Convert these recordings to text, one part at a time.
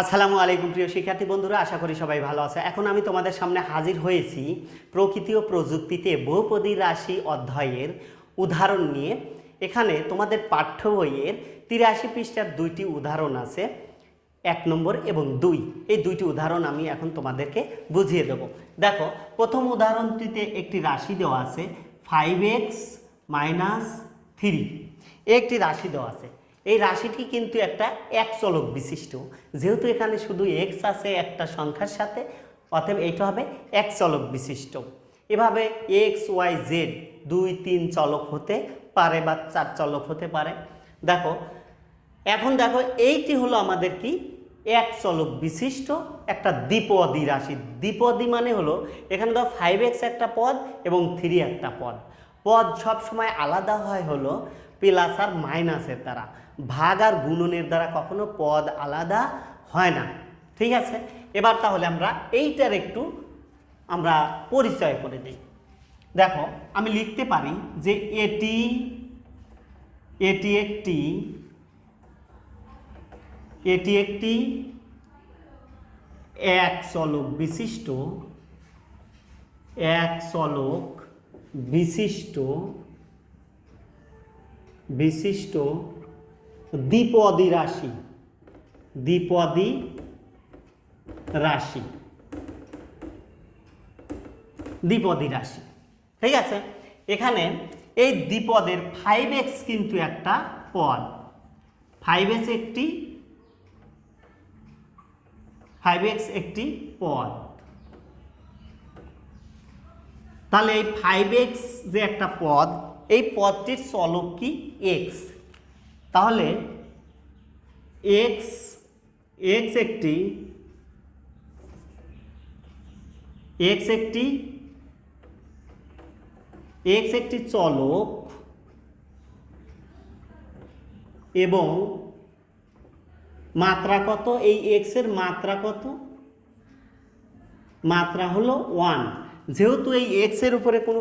আসসালামু আলাইকুম প্রিয় শিক্ষার্থী বন্ধুরা, আশা করি সবাই ভালো আছে। এখন আমি তোমাদের সামনে হাজির হয়েছি প্রকৃতি ও প্রযুক্তিতে বহুপদী রাশি অধ্যায়ের উদাহরণ নিয়ে। এখানে তোমাদের পাঠ্য বইয়ের 83 পৃষ্ঠার দুইটি উদাহরণ আছে, 1 নম্বর এবং 2। এই দুইটি উদাহরণ আমি এখন তোমাদেরকে বুঝিয়ে দেব। দেখো, প্রথম উদাহরণটিতে একটি রাশি দেওয়া আছে 5x - 3, একটি রাশি দেওয়া আছে। এই রাশিটি কিন্তু একটা এক চলক বিশিষ্ট, যেহেতু এখানে শুধু এক্স আছে একটা সংখ্যার সাথে, অতএব এইটা হবে এক চলক বিশিষ্ট। এভাবে এক্স ওয়াই জেড 2-3 চলক হতে পারে বা 4 চলক হতে পারে। দেখো, এখন দেখো এইটি হলো আমাদের কি এক চলক বিশিষ্ট একটা দ্বিপদী রাশি। দ্বিপদী মানে হলো এখানে ধরো 5x একটা পদ এবং 3 একটা পদ। পদ সবসময় আলাদা হয় হলো প্লাস আর মাইনাসের দ্বারা, ভাগ আর গুণনের দ্বারা কখনো পদ আলাদা হয় না। ঠিক আছে, এবার তাহলে আমরা এইটার একটু আমরা পরিচয় করে দিই। দেখো, আমি লিখতে পারি যে এটি একটি এক চলক বিশিষ্ট দ্বিপদী রাশি। ঠিক আছে, এখানে এই দ্বিপদের 5x কিন্তু একটা পদ, 5x একটি পদ। তাহলে এই 5x যে একটা পদ, এই পদটির চলক কি x। তাহলে x একটি চলক এবং মাত্রা কত? এই x এর মাত্রা কত? মাত্রা হলো 1। যেহেতু এই x এর উপরে কোনো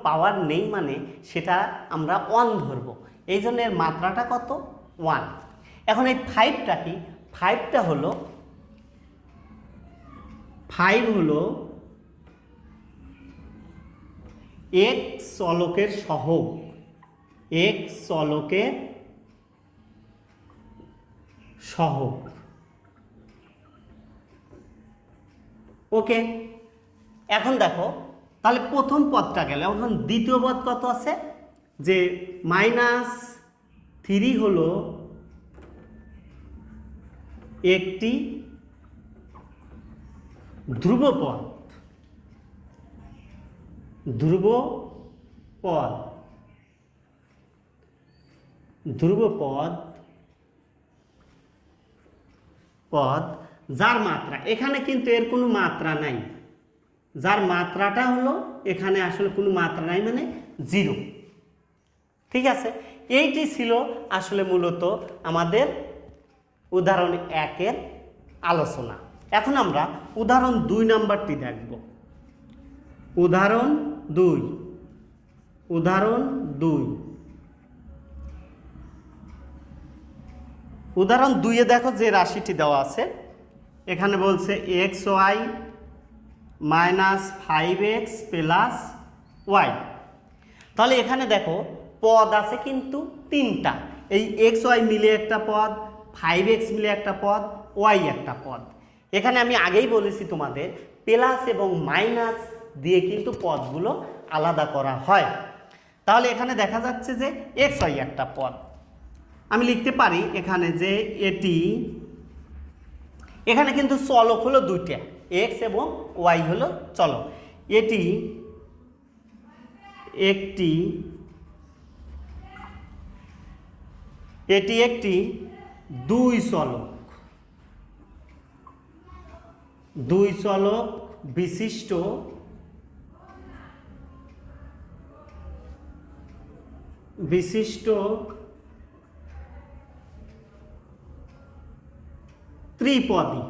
পাওয়ার নেই মানে সেটা আমরা 1 ধরবো, এই জন্য এর মাত্রাটা কত? 1। এখন এই 5টা কি? 5 হলো x চলকের সহগ, ওকে। এখন দেখো, তাহলে প্রথম পদটা গেল, এখন দ্বিতীয় পদ কত আছে? যে -3 হলো একটি ধ্রুবপদ। যার মাত্রা, এখানে কিন্তু এর কোনো মাত্রা নাই, যার মাত্রাটা হলো এখানে আসলে কোনো মাত্রা নাই মানে 0। ঠিক আছে, এইটি ছিল আসলে মূলত আমাদের উদাহরণ 1-এর আলোচনা। এখন আমরা উদাহরণ 2 নাম্বারটি দেখব। উদাহরণ 2-এ দেখো যে রাশিটি দেওয়া আছে, এখানে বলছে xy - 5x + y। তাহলে এখানে দেখো পদ আছে কিন্তু 3টা, এই xy মিলে একটা পদ, 5x মিলে একটা পদ, y একটা পদ। এখানে আমি আগেই বলেছি তোমাদের প্লাস এবং মাইনাস দিয়ে কিন্তু পদগুলো আলাদা করা হয়। তাহলে এখানে দেখা যাচ্ছে যে xy একটা পদ। আমি লিখতে পারি এখানে যে এখানে কিন্তু চলক হলো 2টা, x এবং y হলো চলক। এটি একটি 2 চলক বিশিষ্ট ত্রিপদী।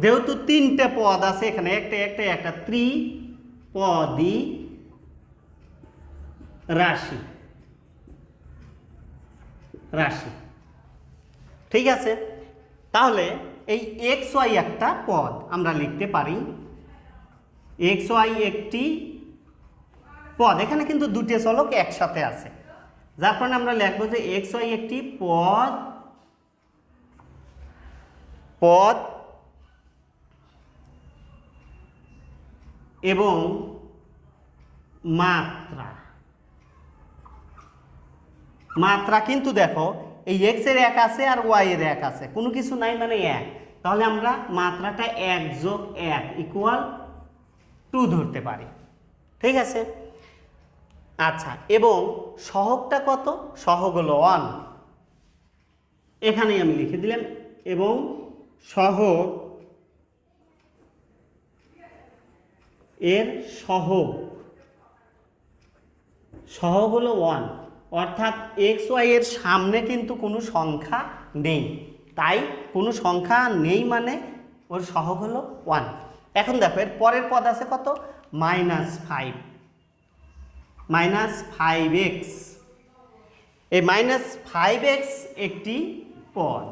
যেহেতু 3টে পদ আছে এখানে, একটা ত্রিপদী রাশি। ঠিক আছে, তাহলে এই এক্স ওয়াই একটা পদ, আমরা লিখতে পারি এক্স ওয়াই একটি পদ। এখানে কিন্তু দুটি চলক একসাথে আছে, যার কারণে আমরা লিখবো যে এক্স ওয়াই একটি পদ পদ এবং মাত্রা। মাত্রা কিন্তু দেখো এই এক্স এর এক আছে আর ওয়াই এর এক আছে, কোনো কিছু নাই মানে এক, তাহলে আমরা মাত্রাটা 1 + 1 = 2 ধরতে পারি। ঠিক আছে, আচ্ছা, এবং সহগটা কত? সহগ হলো 1, এখানেই আমি লিখে দিলাম, এবং সহগ এর সহগ হলো 1, অর্থাৎ এক্স ওয়াই এর সামনে কিন্তু কোনো সংখ্যা নেই, তাই কোনো সংখ্যা নেই মানে ওর সহগ হলো 1। এখন দেখো এর পরের পদ আছে কত? -5, -5x। এই -5x একটি পদ,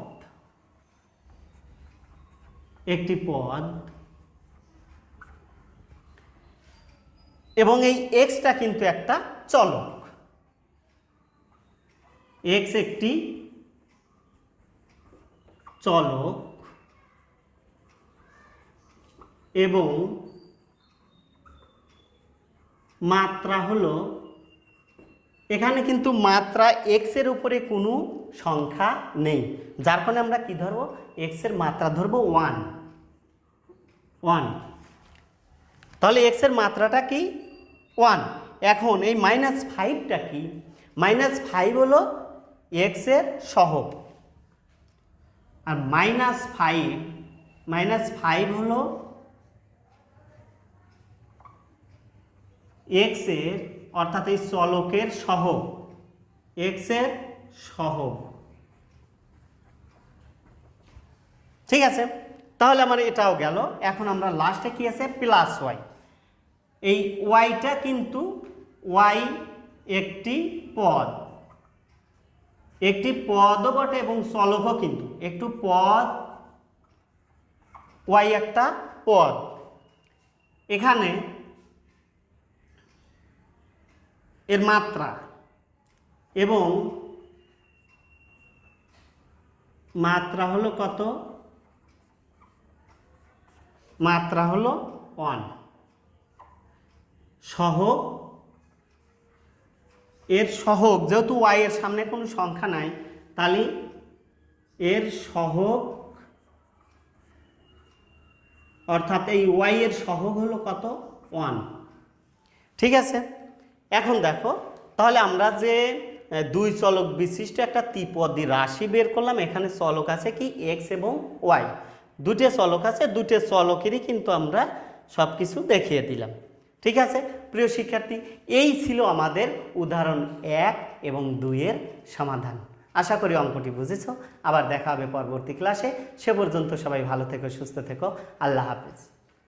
এবং এই এক্সটা কিন্তু একটা চলক, এক্স একটি চলক, এবং মাত্রা হলো, এখানে কিন্তু মাত্রা এক্স এর উপরে কোনো সংখ্যা নেই, যার কারণে আমরা কি ধরবো? এক্স এর মাত্রা ধরবো 1। তাহলে এক্স এর মাত্রাটা কি? 1। এখন এই -5টা কি? -5 হলো এক্স এর সহগ, আর -5 হলো এক্স এর, অর্থাৎ এই চলকের সহগ, এক্স এর সহগ। ঠিক আছে, তাহলে আমার এটাও গেল। এখন আমরা লাস্টে কি আছে? +y। এই ওয়াইটা কিন্তু ওয়াই একটি পদও বটে এবং চলকও, কিন্তু একটু পদ, ওয়াই একটা পদ। এখানে এর মাত্রা, এবং মাত্রা হলো কত? মাত্রা হলো 1। সহগ, এর সহগ, যেহেতু ওয়াই এর সামনে কোনো সংখ্যা নাই, তাহলে এর সহগ, অর্থাৎ এই ওয়াই এর সহগ হলো কত? 1। ঠিক আছে, এখন দেখো তাহলে আমরা যে 2 চলক বিশিষ্ট একটা ত্রিপদী রাশি বের করলাম, এখানে চলক আছে কি? এক্স এবং ওয়াই, দুটো চলক আছে, দুটো চলকেরই কিন্তু আমরা সব কিছু দেখিয়ে দিলাম। ঠিক আছে প্রিয় শিক্ষার্থী, এই ছিল আমাদের উদাহরণ 1 এবং 2 এর সমাধান। আশা করি অঙ্কটি বুঝেছো। আবার দেখা হবে পরবর্তী ক্লাসে। সে পর্যন্ত সবাই ভালো থেকো, সুস্থ থেকো। আল্লাহ হাফেজ।